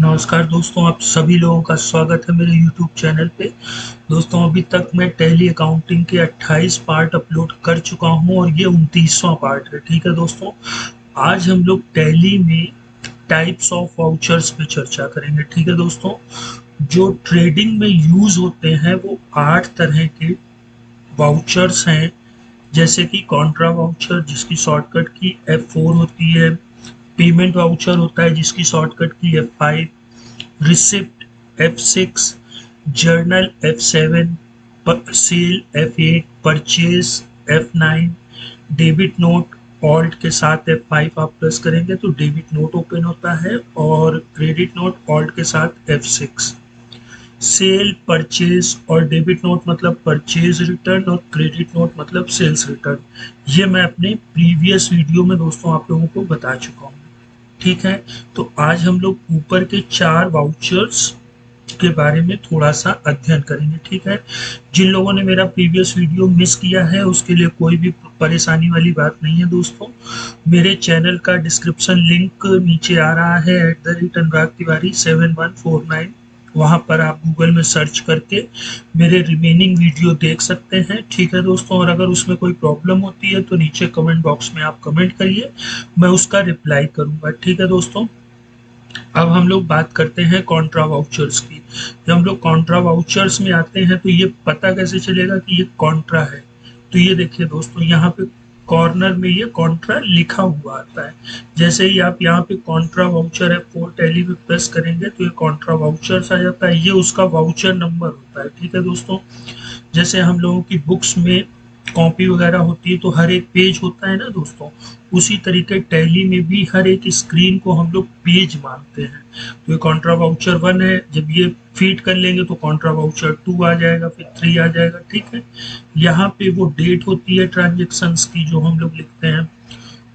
नमस्कार दोस्तों, आप सभी लोगों का स्वागत है मेरे YouTube चैनल पे। दोस्तों, अभी तक मैं टैली अकाउंटिंग के 28 पार्ट अपलोड कर चुका हूं और ये 29वां पार्ट है। ठीक है दोस्तों, आज हम लोग टैली में टाइप्स ऑफ वाउचर्स पे चर्चा करेंगे। ठीक है दोस्तों, जो ट्रेडिंग में यूज होते हैं वो 8 तरह के वाउचर्स हैं, जैसे कि कॉन्ट्रा वाउचर जिसकी शॉर्टकट की F4 होती है, पेमेंट वाउचर होता है जिसकी शॉर्टकट की F5, receipt F6, journal F7, sale F8, purchase F9, debit note alt के साथ F5 आप प्रेस करेंगे तो डेबिट नोट ओपन होता है, और क्रेडिट नोट ऑल्ट के साथ F6। सेल, परचेज और डेबिट नोट मतलब परचेज रिटर्न और क्रेडिट नोट मतलब सेल्स रिटर्न। ये मैं अपने प्रीवियस वीडियो में दोस्तों आप लोगों को बता चुका हूँ। ठीक है, तो आज हम लोग ऊपर के 4 वाउचर्स के बारे में थोड़ा सा अध्ययन करेंगे। ठीक है, जिन लोगों ने मेरा प्रीवियस वीडियो मिस किया है उसके लिए कोई भी परेशानी वाली बात नहीं है दोस्तों। मेरे चैनल का डिस्क्रिप्शन लिंक नीचे आ रहा है @अनुराग तिवारी 7149, वहां पर आप गूगल में सर्च करके मेरे रिमेनिंग वीडियो देख सकते हैं। ठीक है दोस्तों, और अगर उसमें कोई प्रॉब्लम होती है तो नीचे कमेंट बॉक्स में आप कमेंट करिए, मैं उसका रिप्लाई करूंगा। ठीक है दोस्तों, अब हम लोग बात करते हैं कॉन्ट्रा वाउचर्स की। जब हम लोग कॉन्ट्रा वाउचर्स में आते हैं तो ये पता कैसे चलेगा कि ये कॉन्ट्रा है? तो ये देखिए दोस्तों, यहाँ पे कॉर्नर में ये कॉन्ट्रा लिखा हुआ आता है। जैसे ही आप यहाँ पे कॉन्ट्रा वाउचर F4 टैली में प्रेस करेंगे तो ये कॉन्ट्रा वाउचर्स आ जाता है, ये उसका वाउचर नंबर होता है। ठीक है दोस्तों, जैसे हम लोगों की बुक्स में कॉपी वगैरह होती है तो हर एक पेज होता है ना दोस्तों, उसी तरीके टैली में भी हर एक स्क्रीन को हम लोग पेज मानते हैं। तो ये कॉन्ट्रा वाउचर 1 है, जब ये फीड कर लेंगे तो कॉन्ट्रा वाउचर 2 आ जाएगा, फिर 3 आ जाएगा। ठीक है, यहाँ पे वो डेट होती है ट्रांजेक्शन्स की जो हम लोग लिखते हैं,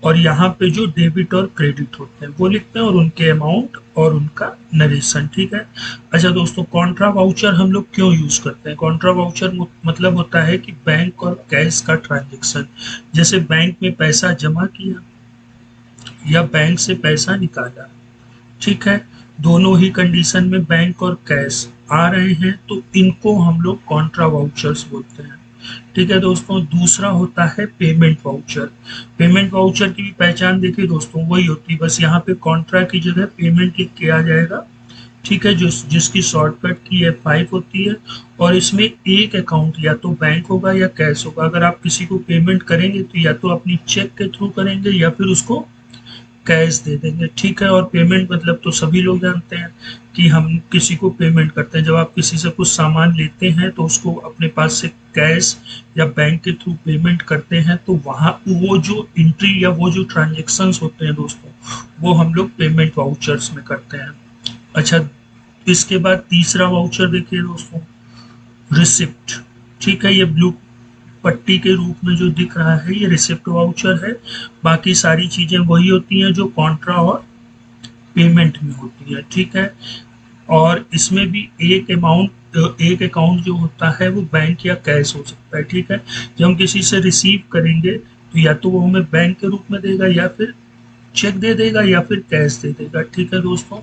और यहाँ पे जो डेबिट और क्रेडिट होते हैं वो लिखते हैं, और उनके अमाउंट और उनका नरेशन। ठीक है, अच्छा दोस्तों, कॉन्ट्रा वाउचर हम लोग क्यों यूज करते हैं? कॉन्ट्रा वाउचर मतलब होता है कि बैंक और कैश का ट्रांजेक्शन, जैसे बैंक में पैसा जमा किया या बैंक से पैसा निकाला। ठीक है, दोनों ही कंडीशन में बैंक और कैश आ रहे हैं तो इनको हम लोग कॉन्ट्रा वाउचर्स बोलते हैं। ठीक है दोस्तों, दूसरा होता है पेमेंट वाउचर। पेमेंट वाउचर की भी पहचान देखिए दोस्तों, वही होती है, बस यहाँ पे कॉन्ट्रा की जगह पेमेंट लिख के आ जाएगा। ठीक है, जिसकी शॉर्टकट की F5 होती है, और इसमें एक अकाउंट या तो बैंक होगा या कैश होगा। अगर आप किसी को पेमेंट करेंगे तो या तो अपनी चेक के थ्रू करेंगे या फिर उसको कैश दे देंगे। ठीक है, और पेमेंट मतलब तो सभी लोग जानते हैं कि हम किसी को पेमेंट करते हैं। जब आप किसी से कुछ सामान लेते हैं तो उसको अपने पास से कैश या बैंक के थ्रू पेमेंट करते हैं, तो वहाँ वो जो एंट्री या वो जो ट्रांजेक्शन्स होते हैं दोस्तों, वो हम लोग पेमेंट वाउचर्स में करते हैं। अच्छा, इसके बाद तीसरा वाउचर देखिए दोस्तों, रिसिप्ट। ठीक है, ये ब्लू पट्टी के रूप में जो दिख रहा है ये रिसिप्ट वाउचर है। बाकी सारी चीजें वही होती हैं जो कॉन्ट्रा और पेमेंट में होती है। ठीक है, और इसमें भी एक अकाउंट जो होता है वो बैंक या कैश हो सकता है। ठीक है, जब हम किसी से रिसीव करेंगे तो या तो वो हमें बैंक के रूप में देगा या फिर चेक दे देगा या फिर कैश दे देगा। ठीक है दोस्तों,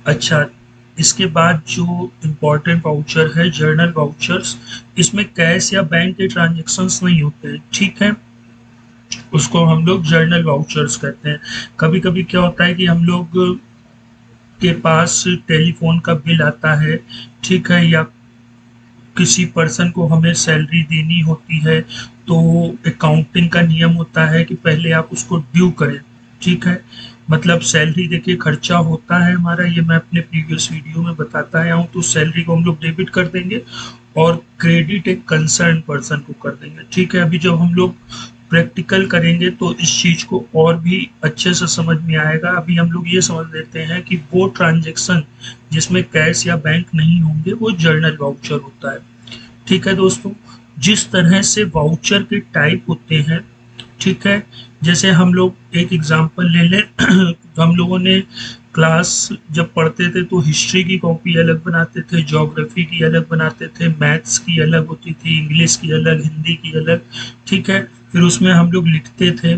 अच्छा, इसके बाद जो इम्पोर्टेंट वाउचर है जर्नल वाउचर्स, इसमें कैश या बैंक के ट्रांजेक्शन्स नहीं होते हैं। ठीक है, उसको हम लोग जर्नल वाउचर्स कहते हैं। कभी कभी क्या होता है कि हम लोग के पास टेलीफोन का बिल आता है, ठीक है, या किसी पर्सन को हमें सैलरी देनी होती है, तो अकाउंटिंग का नियम होता है कि पहले आप उसको ड्यू करें। ठीक है, मतलब सैलरी देखिए खर्चा होता है हमारा, ये मैं अपने प्रीवियस वीडियो में बताता आया हूँ। तो सैलरी को हम लोग डेबिट कर देंगे और क्रेडिट एक कंसर्न पर्सन को कर देंगे। ठीक है, अभी जब हम लोग प्रैक्टिकल करेंगे तो इस चीज को और भी अच्छे से समझ में आएगा। अभी हम लोग ये समझ लेते हैं कि वो ट्रांजेक्शन जिसमें कैश या बैंक नहीं होंगे वो जर्नल वाउचर होता है। ठीक है दोस्तों, जिस तरह से वाउचर के टाइप होते हैं, ठीक है, जैसे हम लोग एक एग्जांपल ले लें तो हम लोगों ने क्लास जब पढ़ते थे तो हिस्ट्री की कॉपी अलग बनाते थे, ज्योग्राफी की अलग बनाते थे, मैथ्स की अलग होती थी, इंग्लिश की अलग, हिंदी की अलग। ठीक है, फिर उसमें हम लोग लिखते थे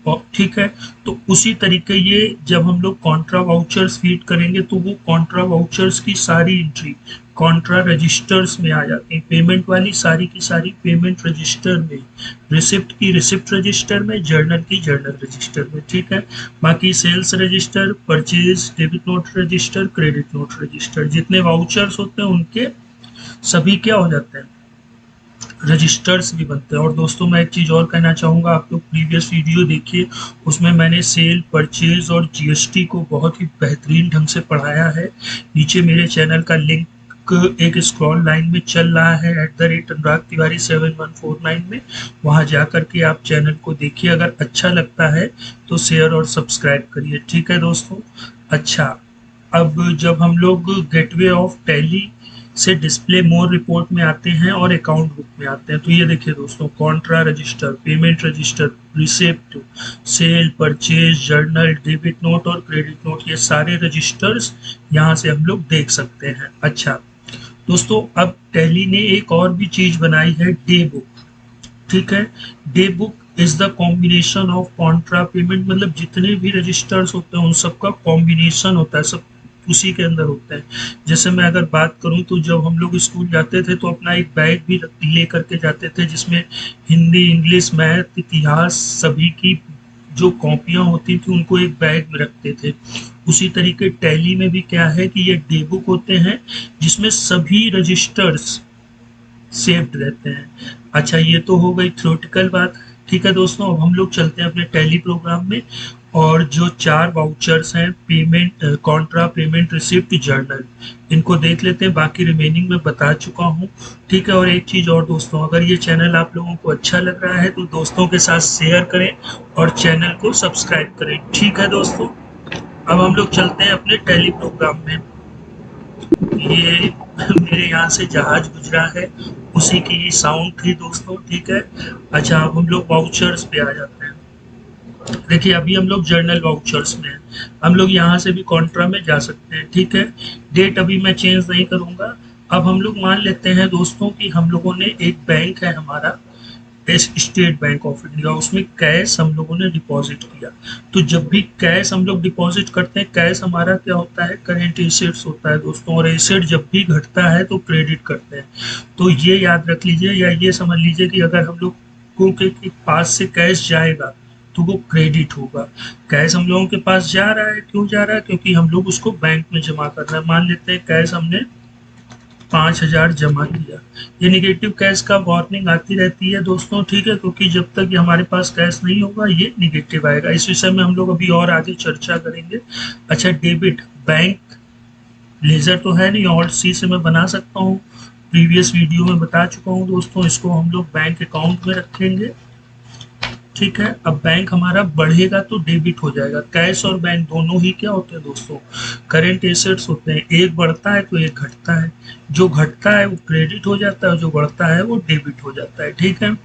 और ठीक है, तो उसी तरीके ये जब हम लोग कॉन्ट्रा वाउचर्स फीड करेंगे तो वो कॉन्ट्रा वाउचर्स की सारी एंट्री कॉन्ट्रा रजिस्टर्स में आ जाती है। पेमेंट वाली सारी की सारी पेमेंट रजिस्टर में, रिसिप्ट की रिसिप्ट रजिस्टर में, जर्नल की जर्नल रजिस्टर में। ठीक है, बाकी sales register, purchase, debit note register, credit note register, जितने वाउचर्स होते हैं उनके सभी क्या हो जाते हैं, रजिस्टर्स भी बनते हैं। और दोस्तों मैं एक चीज़ और कहना चाहूँगा, आप लोग प्रीवियस वीडियो देखिए, उसमें मैंने सेल, परचेज और जीएसटी को बहुत ही बेहतरीन ढंग से पढ़ाया है। नीचे मेरे चैनल का लिंक एक स्क्रॉल लाइन में चल रहा है @अनुराग तिवारी 7149 में, वहाँ जा कर के आप चैनल को देखिए। अगर अच्छा लगता है तो शेयर और सब्सक्राइब करिए। ठीक है दोस्तों। अच्छा, अब जब हम लोग गेटवे ऑफ टैली से डिस्प्ले मोर रिपोर्ट में आते हैं और अकाउंट बुक में आते हैं, तो ये देखिए दोस्तों, contra register, payment register, receipt, sale, purchase, journal, debit note और क्रेडिट नोट, ये सारे रजिस्टर्स यहाँ से हम लोग देख सकते हैं। अच्छा दोस्तों, अब टैली ने एक और भी चीज बनाई है, डे बुक। ठीक है, day book is the combination of Contra payment, मतलब जितने भी रजिस्टर्स होते हैं उन सबका कॉम्बिनेशन होता है, सब उसी के अंदर होता है। जैसे मैं अगर बात करूं तो जब हम लोग स्कूल जाते थे तो अपना एक बैग भी ले करके जाते थे, जिसमें हिंदी, इंग्लिश, मैथ, इतिहास सभी की जो कॉपियां होती थी उनको एक बैग में रखते थे। उसी तरीके टैली में भी क्या है कि ये डे बुक होते हैं जिसमें सभी रजिस्टर्स सेव्ड रहते हैं। अच्छा, ये तो हो गई थ्योरेटिकल बात। ठीक है दोस्तों, अब हम लोग चलते हैं अपने टैली प्रोग्राम में, और जो 4 वाउचर्स हैं, payment, Contra, payment, receipt, journal, इनको देख लेते हैं। बाकी रिमेनिंग में बता चुका हूँ। ठीक है, और एक चीज़ और दोस्तों, अगर ये चैनल आप लोगों को अच्छा लग रहा है तो दोस्तों के साथ शेयर करें और चैनल को सब्सक्राइब करें। ठीक है दोस्तों, अब हम लोग चलते हैं अपने टैली प्रोग्राम में। ये मेरे यहाँ से जहाज गुजरा है, उसी की साउंड थी दोस्तों। ठीक है, अच्छा अब हम लोग वाउचर्स पे आ जाते हैं। देखिए अभी हम लोग जर्नल वाउचर्स में हैं, हम लोग यहाँ से भी कॉन्ट्रा में जा सकते हैं। ठीक है, डेट अभी मैं चेंज नहीं करूँगा। अब हम लोग मान लेते हैं दोस्तों कि हम लोगों ने एक बैंक है हमारा, स्टेट बैंक ऑफ इंडिया, उसमें कैश हम लोगों ने डिपॉजिट किया। तो जब भी कैश हम लोग डिपॉजिट करते हैं, कैश हमारा क्या होता है, करेंट एसेट्स होता है दोस्तों, और एसेट जब भी घटता है तो क्रेडिट करते हैं। तो ये याद रख लीजिए, या ये समझ लीजिए कि अगर हम लोगों के पास से कैश जाएगा तो वो क्रेडिट होगा। कैश हम लोगों के पास जा रहा है, क्यों जा रहा है, क्योंकि हम लोग उसको बैंक में जमा कर रहे हैं। मान लेते हैं कैश हमने 5000 जमा किया, ये निगेटिव कैश का वार्निंग आती रहती है दोस्तों। ठीक है, क्योंकि जब तक ये हमारे पास कैश नहीं होगा ये निगेटिव आएगा। इस विषय में हम लोग अभी और आगे चर्चा करेंगे। अच्छा, डेबिट, बैंक लेजर तो है नहीं, ऑल्ट सी से मैं बना सकता हूँ, प्रीवियस वीडियो में बता चुका हूँ दोस्तों। इसको हम लोग बैंक अकाउंट में रखेंगे। ठीक है, अब बैंक हमारा बढ़ेगा तो डेबिट हो जाएगा। कैश और बैंक दोनों ही क्या होते हैं दोस्तों, करेंट एसेट्स होते हैं। एक बढ़ता है तो एक घटता है, जो घटता है वो क्रेडिट हो जाता है, जो बढ़ता है वो डेबिट हो जाता है। ठीक है,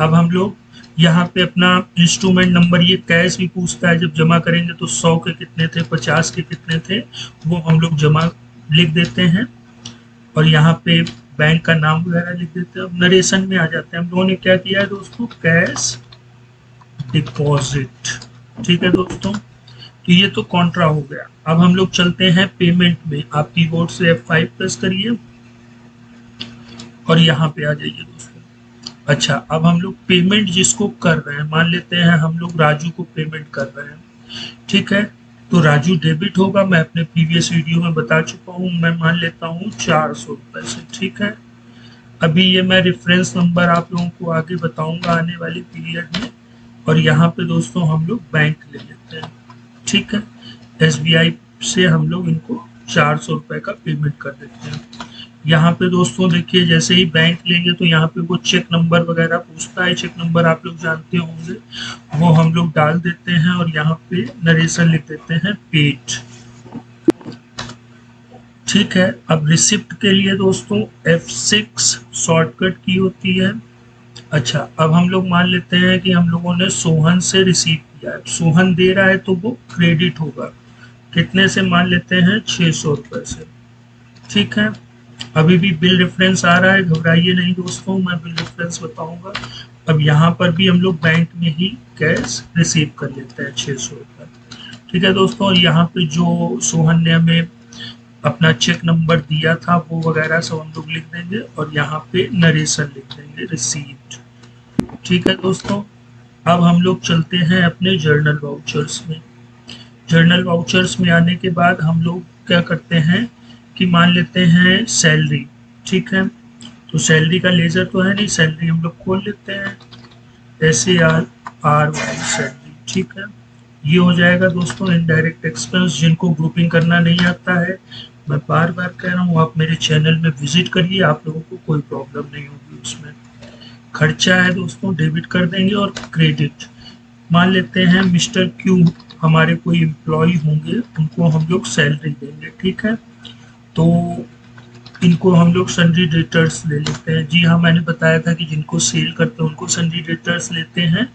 अब हम लोग यहाँ पे अपना इंस्ट्रूमेंट नंबर, ये कैश भी पूछता है, जब जमा करेंगे तो 100 के कितने थे, 50 के कितने थे, वो हम लोग जमा लिख देते हैं, और यहाँ पे बैंक का नाम वगैरह लिख देते हैं। अब नरेशन में आ जाते हैं, हम लोगों ने क्या किया है दोस्तों, कैश डिपॉजिट। ठीक है दोस्तों, तो ये तो कॉन्ट्रा हो गया। अब हम लोग चलते हैं पेमेंट में। आप कीबोर्ड से F5 प्रेस करिए और यहाँ पे आ जाइए दोस्तों। अच्छा, अब हम लोग पेमेंट जिसको कर रहे हैं, मान लेते हैं हम लोग राजू को पेमेंट कर रहे हैं। ठीक है, तो राजू डेबिट होगा, मैं अपने प्रीवियस वीडियो में बता चुका हूँ। मैं मान लेता हूँ 400 रुपये से। ठीक है, अभी ये मैं रेफरेंस नंबर आप लोगों को आगे बताऊंगा आने वाले पीरियड में। और यहाँ पे दोस्तों हम लोग बैंक ले लेते हैं। ठीक है, SBI से हम लोग इनको 400 रुपये का पेमेंट कर देते हैं। यहाँ पे दोस्तों देखिए, जैसे ही बैंक लेंगे तो यहाँ पे वो चेक नंबर वगैरह पूछता है। चेक नंबर आप लोग जानते होंगे, वो हम लोग डाल देते हैं और यहाँ पे नरेशन लिख देते हैं पेड। ठीक है, अब रिसिप्ट के लिए दोस्तों F6 शॉर्टकट की होती है। अच्छा, अब हम लोग मान लेते हैं कि हम लोगों ने सोहन से रिसीव किया है, सोहन दे रहा है तो वो क्रेडिट होगा। कितने से, मान लेते हैं 600 रुपये से। ठीक है, अभी भी बिल रेफरेंस आ रहा है, घबराइए नहीं दोस्तों, मैं बिल रेफरेंस बताऊंगा। अब यहाँ पर भी हम लोग बैंक में ही कैश रिसीव कर लेते हैं 600 रुपये। ठीक है दोस्तों, और यहाँ पे जो सोहन ने हमें अपना चेक नंबर दिया था वो वगैरह सब हम लोग लिख देंगे और यहाँ पे नरेशन लिख देंगे, रिसीव्ड। ठीक है दोस्तों, अब हम लोग चलते हैं अपने जर्नल वाउचर्स में। जर्नल वाउचर्स में आने के बाद हम लोग क्या करते हैं कि मान लेते हैं सैलरी। ठीक है, तो सैलरी का लेजर तो है नहीं, सैलरी हम लोग खोल लेते हैं, SALRY सैलरी। ठीक है, ये हो जाएगा दोस्तों इनडायरेक्ट एक्सपेंस। जिनको ग्रुपिंग करना नहीं आता है, मैं बार बार कह रहा हूँ, आप मेरे चैनल में विजिट करिए, आप लोगों को कोई प्रॉब्लम नहीं होगी उसमें। खर्चा है दोस्तों, डेबिट कर देंगे। और क्रेडिट मान लेते हैं मिस्टर क्यू हमारे कोई एम्प्लॉय होंगे, उनको हम लोग सैलरी देंगे। ठीक है, तो इनको हम लोग सन्ड्री डेटर्स ले लेते हैं। जी हाँ, मैंने बताया था कि जिनको सेल करते हैं उनको सन्ड्री डेटर्स लेते हैं,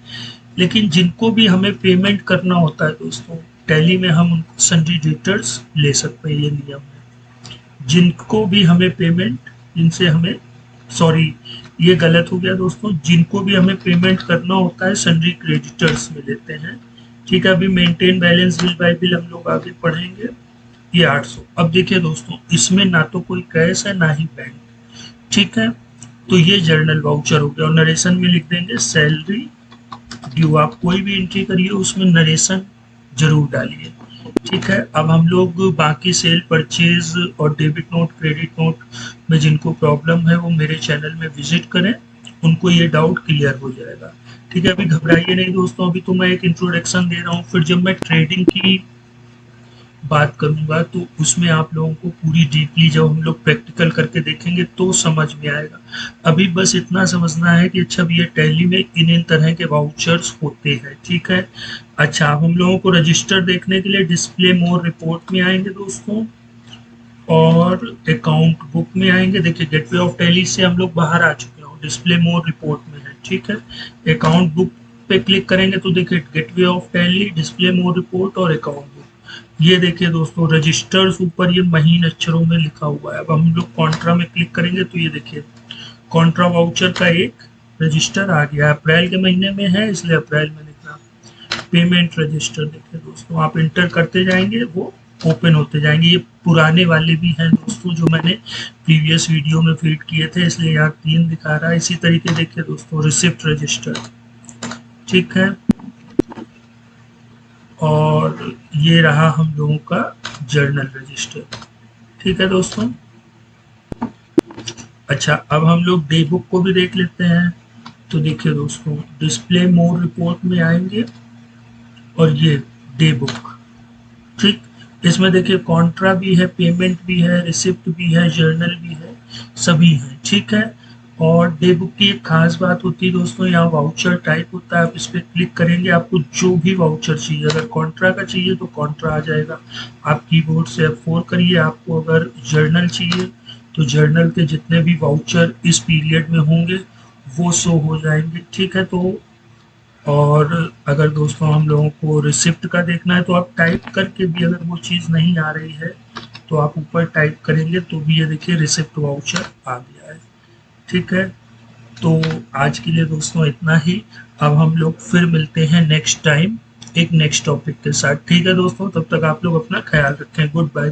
लेकिन जिनको भी हमें पेमेंट करना होता है दोस्तों टैली में, हम उनको सन्ड्री डेटर्स ले सकते हैं, ये नियम है। जिनको भी हमें पेमेंट, जिनसे हमें, सॉरी ये गलत हो गया दोस्तों, जिनको भी हमें पेमेंट करना होता है सन्ड्री क्रेडिटर्स में लेते हैं। ठीक है, अभी maintain balance bill bye bill हम लोग आगे पढ़ेंगे। ये 800। अब देखिए दोस्तों, इसमें ना तो कोई कैश है ना ही बैंक। ठीक है, तो ये जर्नल वाउचर हो गया। और नरेशन में लिख देंगे सैलरी ड्यू। आप कोई भी एंट्री करिए उसमें नरेशन जरूर डालिए। ठीक है, अब हम लोग बाकी सेल परचेज और डेबिट नोट क्रेडिट नोट में जिनको प्रॉब्लम है वो मेरे चैनल में विजिट करें, उनको ये डाउट क्लियर हो जाएगा। ठीक है, अभी घबराइए नहीं दोस्तों, अभी तो मैं एक इंट्रोडक्शन दे रहा हूँ, फिर जब मैं ट्रेडिंग की बात करूंगा तो उसमें आप लोगों को पूरी डीपली जब हम लोग प्रैक्टिकल करके देखेंगे तो समझ में आएगा। अभी बस इतना समझना है कि अच्छा ये टैली में इन तरह के वाउचर्स होते हैं। ठीक है, अच्छा अब हम लोगों को रजिस्टर देखने के लिए डिस्प्ले मोर रिपोर्ट में आएंगे दोस्तों, और अकाउंट बुक में आएंगे। देखिए गेटवे ऑफ टैली से हम लोग बाहर आ चुके हैं, डिस्प्ले मोर रिपोर्ट में है। ठीक है, अकाउंट बुक पे क्लिक करेंगे तो देखिए gateway of tally, display more report और अकाउंट बुक। ये देखिए दोस्तों रजिस्टर्स ऊपर ये महीन अक्षरों में लिखा हुआ है। अब हम लोग कॉन्ट्रा में क्लिक करेंगे तो ये देखिए कॉन्ट्रा वाउचर का एक रजिस्टर आ गया। अप्रैल के महीने में है इसलिए अप्रैल में लिखा। पेमेंट रजिस्टर देखिए दोस्तों, आप इंटर करते जाएंगे वो ओपन होते जाएंगे। ये पुराने वाले भी हैं दोस्तों जो मैंने प्रीवियस वीडियो में फीड किए थे, इसलिए यहाँ 3 दिखा रहा है। इसी तरीके देखिए दोस्तों रिसिप्ट रजिस्टर। ठीक है, और ये रहा हम लोगों का जर्नल रजिस्टर। ठीक है दोस्तों, अच्छा अब हम लोग डे बुक को भी देख लेते हैं। तो देखिए दोस्तों डिस्प्ले मोर रिपोर्ट में आएंगे और ये डे बुक। ठीक, इसमें देखिए कॉन्ट्रा भी है, पेमेंट भी है, रिसिप्ट भी है, जर्नल भी है, सभी है। ठीक है, और डे बुक की एक खास बात होती है दोस्तों, यहाँ वाउचर टाइप होता है। आप इस पर क्लिक करेंगे, आपको जो भी वाउचर चाहिए, अगर कॉन्ट्रा का चाहिए तो कॉन्ट्रा आ जाएगा, आप कीबोर्ड से F4 करिए। आपको अगर जर्नल चाहिए तो जर्नल के जितने भी वाउचर इस पीरियड में होंगे वो शो हो जाएंगे। ठीक है, तो और अगर दोस्तों हम लोगों को रिसिप्ट का देखना है तो आप टाइप करके भी, अगर वो चीज़ नहीं आ रही है तो आप ऊपर टाइप करेंगे तो भी ये देखिए रिसिप्ट वाउचर आ गया है। ठीक है, तो आज के लिए दोस्तों इतना ही। अब हम लोग फिर मिलते हैं नेक्स्ट टाइम एक नेक्स्ट टॉपिक के साथ। ठीक है दोस्तों, तब तक आप लोग अपना ख्याल रखें। Good bye.